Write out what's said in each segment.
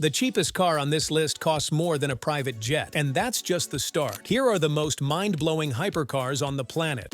The cheapest car on this list costs more than a private jet, and that's just the start. Here are the most mind-blowing hypercars on the planet.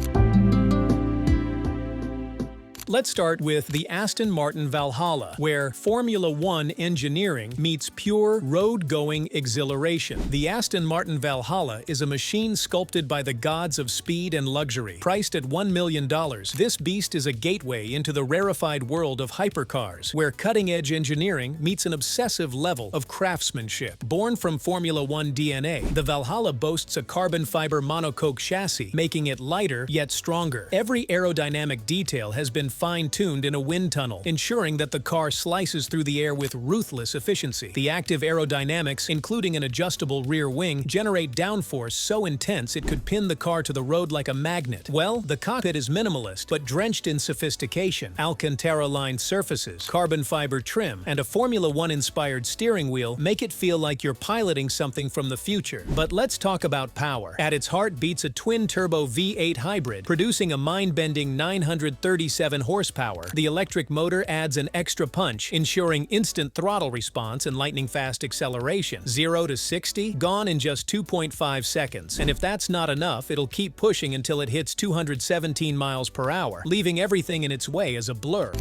Let's start with the Aston Martin Valhalla, where Formula One engineering meets pure road-going exhilaration. The Aston Martin Valhalla is a machine sculpted by the gods of speed and luxury. Priced at $1 million, this beast is a gateway into the rarefied world of hypercars, where cutting-edge engineering meets an obsessive level of craftsmanship. Born from Formula One DNA, the Valhalla boasts a carbon fiber monocoque chassis, making it lighter yet stronger. Every aerodynamic detail has been fine-tuned in a wind tunnel, ensuring that the car slices through the air with ruthless efficiency. The active aerodynamics, including an adjustable rear wing, generate downforce so intense it could pin the car to the road like a magnet. Well, the cockpit is minimalist, but drenched in sophistication. Alcantara-lined surfaces, carbon fiber trim, and a Formula One-inspired steering wheel make it feel like you're piloting something from the future. But let's talk about power. At its heart beats a twin-turbo V8 hybrid, producing a mind-bending 937 horsepower. The electric motor adds an extra punch, ensuring instant throttle response and lightning-fast acceleration. 0 to 60, gone in just 2.5 seconds. And if that's not enough, it'll keep pushing until it hits 217 miles per hour, leaving everything in its way as a blur.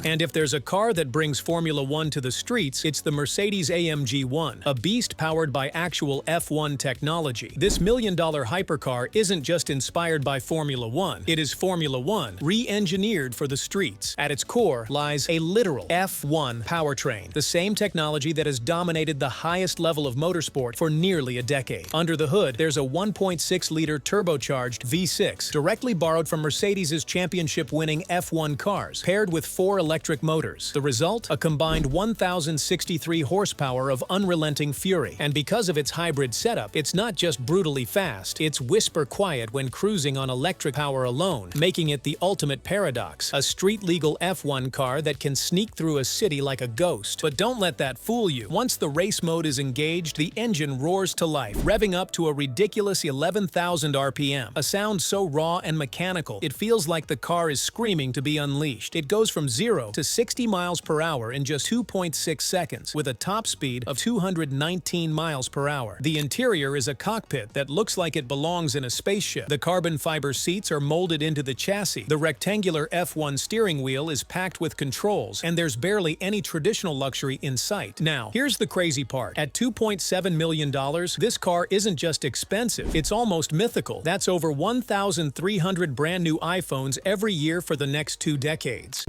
And if there's a car that brings Formula One to the streets, it's the Mercedes-AMG 1, a beast powered by actual F1 technology. This million-dollar hypercar isn't just inspired by Formula One, it is Formula One, re-engineered for the streets. At its core lies a literal F1 powertrain, the same technology that has dominated the highest level of motorsport for nearly a decade. Under the hood, there's a 1.6-liter turbocharged V6, directly borrowed from Mercedes' championship-winning F1 cars, paired with 4 electric motors. The result? A combined 1,063 horsepower of unrelenting fury. And because of its hybrid setup, it's not just brutally fast, it's whisper quiet when cruising on electric power alone, making it the ultimate paradox. A street-legal F1 car that can sneak through a city like a ghost. But don't let that fool you. Once the race mode is engaged, the engine roars to life, revving up to a ridiculous 11,000 RPM. A sound so raw and mechanical, it feels like the car is screaming to be unleashed. It goes from 0 to 60 miles per hour in just 2.6 seconds, with a top speed of 219 miles per hour. The interior is a cockpit that looks like it belongs in a spaceship. The carbon fiber seats are molded into the chassis. The rectangular F1 steering wheel is packed with controls, and there's barely any traditional luxury in sight. Now, here's the crazy part. At $2.7 million, this car isn't just expensive, it's almost mythical. That's over 1,300 brand new iPhones every year for the next 2 decades.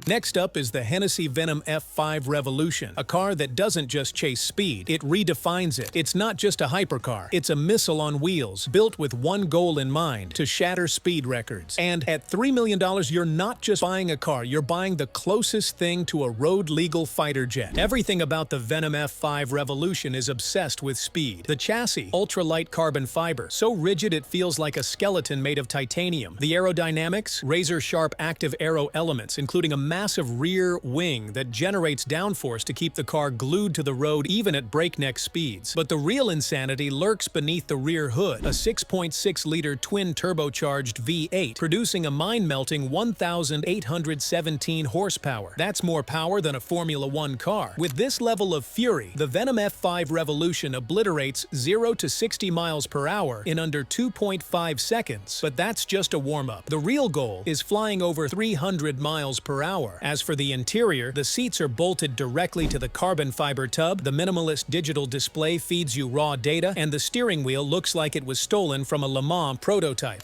Next up is the Hennessy Venom F5 Revolution, a car that doesn't just chase speed, it redefines it. It's not just a hypercar, it's a missile on wheels, built with one goal in mind: to shatter speed records. And at $3 million, you're not just buying a car, you're buying the closest thing to a road-legal fighter jet. Everything about the Venom F5 Revolution is obsessed with speed. The chassis, ultralight carbon fiber, so rigid it feels like a skeleton made of titanium. The aerodynamics, razor-sharp active aero elements, including a massive rear wing that generates downforce to keep the car glued to the road even at breakneck speeds. But the real insanity lurks beneath the rear hood, a 6.6-liter twin-turbocharged V8, producing a mind-melting 1,817 horsepower. That's more power than a Formula One car. With this level of fury, the Venom F5 Revolution obliterates 0 to 60 miles per hour in under 2.5 seconds. But that's just a warm-up. The real goal is flying over 300 miles per hour. As for the interior, the seats are bolted directly to the carbon fiber tub, the minimalist digital display feeds you raw data, and the steering wheel looks like it was stolen from a Le Mans prototype.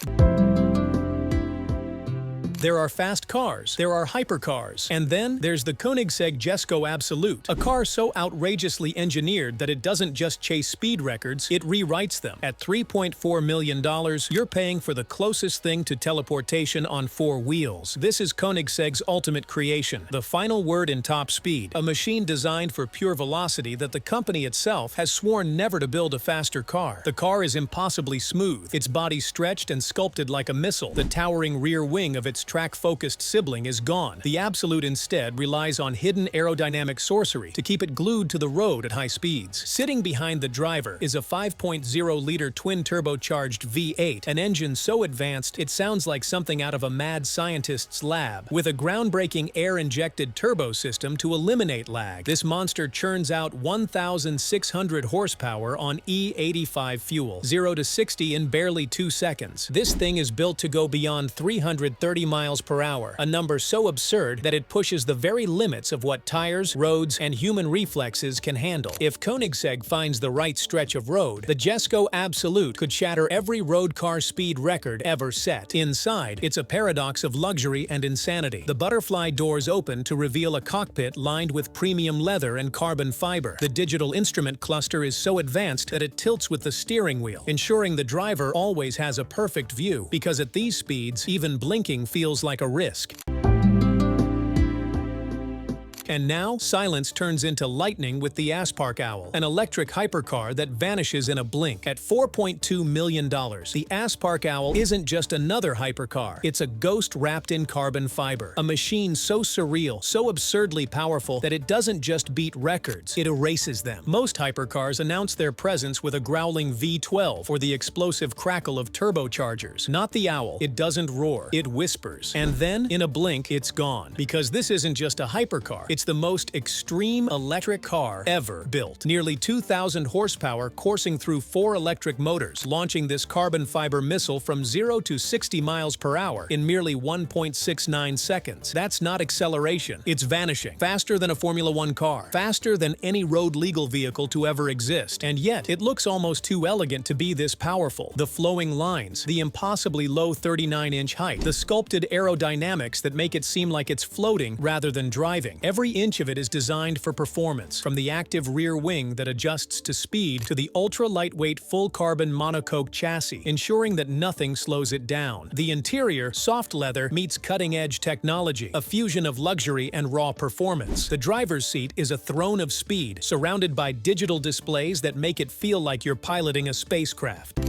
There are fast cars, there are hypercars, and then there's the Koenigsegg Jesko Absolute, a car so outrageously engineered that it doesn't just chase speed records, it rewrites them. At $3.4 million, you're paying for the closest thing to teleportation on 4 wheels. This is Koenigsegg's ultimate creation, the final word in top speed, a machine designed for pure velocity that the company itself has sworn never to build a faster car. The car is impossibly smooth, its body stretched and sculpted like a missile, the towering rear wing of its track-focused sibling is gone. The Absolute instead relies on hidden aerodynamic sorcery to keep it glued to the road at high speeds. Sitting behind the driver is a 5.0-liter twin-turbocharged V8, an engine so advanced it sounds like something out of a mad scientist's lab. With a groundbreaking air-injected turbo system to eliminate lag, this monster churns out 1,600 horsepower on E85 fuel, 0 to 60 in barely 2 seconds. This thing is built to go beyond 330 miles per hour, a number so absurd that it pushes the very limits of what tires, roads, and human reflexes can handle. If Koenigsegg finds the right stretch of road, the Jesko Absolute could shatter every road car speed record ever set. Inside, it's a paradox of luxury and insanity. The butterfly doors open to reveal a cockpit lined with premium leather and carbon fiber. The digital instrument cluster is so advanced that it tilts with the steering wheel, ensuring the driver always has a perfect view, because at these speeds, even blinking feels like a risk. And now, silence turns into lightning with the Aspark Owl, an electric hypercar that vanishes in a blink. At $4.2 million, the Aspark Owl isn't just another hypercar. It's a ghost wrapped in carbon fiber, a machine so surreal, so absurdly powerful that it doesn't just beat records, it erases them. Most hypercars announce their presence with a growling V12 or the explosive crackle of turbochargers. Not the Owl. It doesn't roar, it whispers. And then, in a blink, it's gone. Because this isn't just a hypercar, it's the most extreme electric car ever built. Nearly 2,000 horsepower coursing through 4 electric motors, launching this carbon fiber missile from 0 to 60 miles per hour in merely 1.69 seconds. That's not acceleration, it's vanishing. Faster than a Formula One car. Faster than any road-legal vehicle to ever exist. And yet, it looks almost too elegant to be this powerful. The flowing lines, the impossibly low 39-inch height, the sculpted aerodynamics that make it seem like it's floating rather than driving. Every inch of it is designed for performance, from the active rear wing that adjusts to speed to the ultra-lightweight full-carbon monocoque chassis, ensuring that nothing slows it down. The interior, soft leather, meets cutting-edge technology, a fusion of luxury and raw performance. The driver's seat is a throne of speed, surrounded by digital displays that make it feel like you're piloting a spacecraft.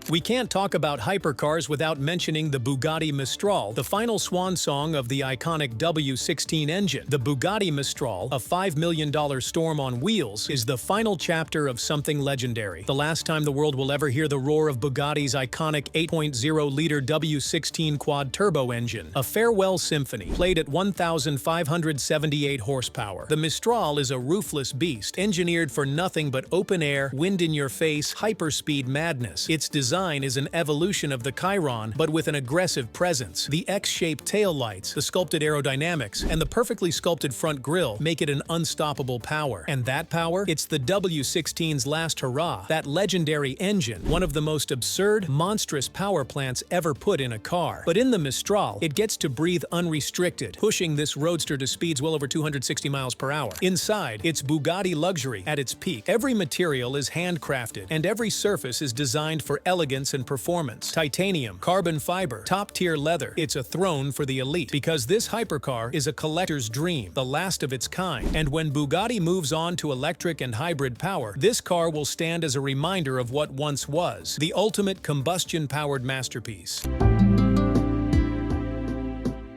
We can't talk about hypercars without mentioning the Bugatti Mistral, the final swan song of the iconic W16 engine. The Bugatti Mistral, a $5 million storm on wheels, is the final chapter of something legendary. The last time the world will ever hear the roar of Bugatti's iconic 8.0-liter W16 quad-turbo engine, a farewell symphony, played at 1,578 horsepower. The Mistral is a ruthless beast, engineered for nothing but open air, wind-in-your-face, hyperspeed madness. Its design is an evolution of the Chiron, but with an aggressive presence. The X-shaped taillights, the sculpted aerodynamics, and the perfectly sculpted front grille make it an unstoppable power. And that power? It's the W16's last hurrah, that legendary engine, one of the most absurd, monstrous power plants ever put in a car. But in the Mistral, it gets to breathe unrestricted, pushing this roadster to speeds well over 260 miles per hour. Inside, it's Bugatti luxury at its peak. Every material is handcrafted, and every surface is designed for elegance and performance. Titanium, carbon fiber, top-tier leather. It's a throne for the elite, because this hypercar is a collector's dream, the last of its kind. And when Bugatti moves on to electric and hybrid power, this car will stand as a reminder of what once was, the ultimate combustion-powered masterpiece.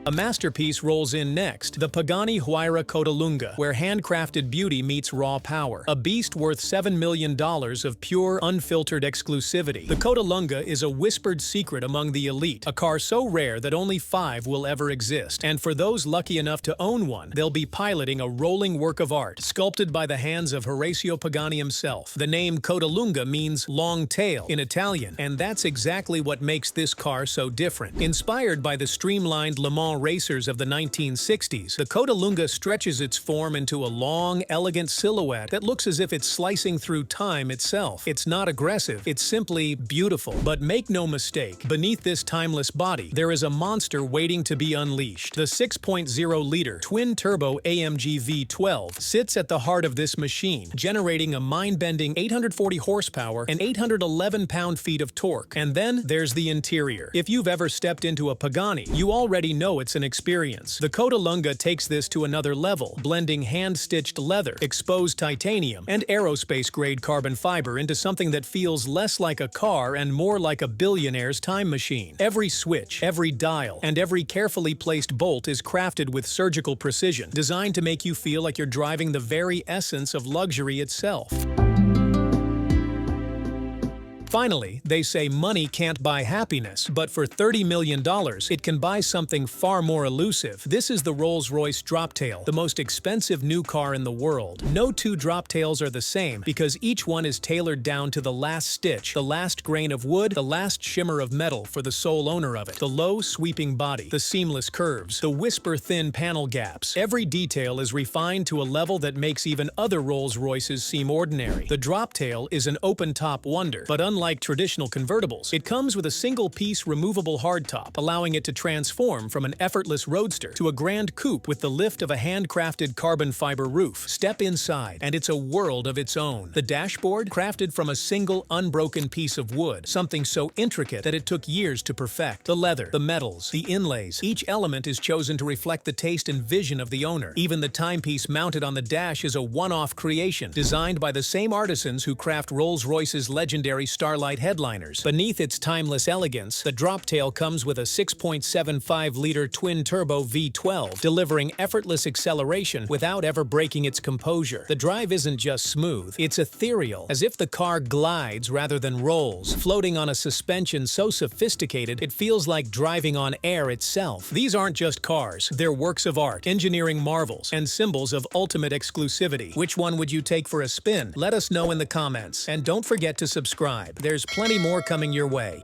A masterpiece rolls in next, the Pagani Huayra Codalunga, where handcrafted beauty meets raw power. A beast worth $7 million of pure, unfiltered exclusivity. The Codalunga is a whispered secret among the elite, a car so rare that only 5 will ever exist. And for those lucky enough to own one, they'll be piloting a rolling work of art, sculpted by the hands of Horacio Pagani himself. The name Codalunga means long tail in Italian, and that's exactly what makes this car so different. Inspired by the streamlined Le Mans racers of the 1960s, the Codalunga stretches its form into a long, elegant silhouette that looks as if it's slicing through time itself. It's not aggressive, it's simply beautiful. But make no mistake, beneath this timeless body, there is a monster waiting to be unleashed. The 6.0-liter twin-turbo AMG V12 sits at the heart of this machine, generating a mind-bending 840 horsepower and 811 pound-feet of torque. And then there's the interior. If you've ever stepped into a Pagani, you already know it's an experience. The Kotalunga takes this to another level, blending hand-stitched leather, exposed titanium, and aerospace-grade carbon fiber into something that feels less like a car and more like a billionaire's time machine. Every switch, every dial, and every carefully placed bolt is crafted with surgical precision, designed to make you feel like you're driving the very essence of luxury itself. Finally, they say money can't buy happiness, but for $30 million, it can buy something far more elusive. This is the Rolls-Royce Droptail, the most expensive new car in the world. No two Droptails are the same because each one is tailored down to the last stitch, the last grain of wood, the last shimmer of metal for the sole owner of it. The low, sweeping body, the seamless curves, the whisper-thin panel gaps. Every detail is refined to a level that makes even other Rolls-Royces seem ordinary. The Droptail is an open-top wonder, but unlike traditional convertibles, it comes with a single-piece removable hardtop, allowing it to transform from an effortless roadster to a grand coupe with the lift of a handcrafted carbon fiber roof. Step inside, and it's a world of its own. The dashboard, crafted from a single, unbroken piece of wood, something so intricate that it took years to perfect. The leather, the metals, the inlays, each element is chosen to reflect the taste and vision of the owner. Even the timepiece mounted on the dash is a one-off creation, designed by the same artisans who craft Rolls-Royce's legendary Starlight headliners. Beneath its timeless elegance, the Droptail comes with a 6.75-liter twin-turbo V12, delivering effortless acceleration without ever breaking its composure. The drive isn't just smooth, it's ethereal, as if the car glides rather than rolls, floating on a suspension so sophisticated it feels like driving on air itself. These aren't just cars, they're works of art, engineering marvels, and symbols of ultimate exclusivity. Which one would you take for a spin? Let us know in the comments, and don't forget to subscribe. There's plenty more coming your way.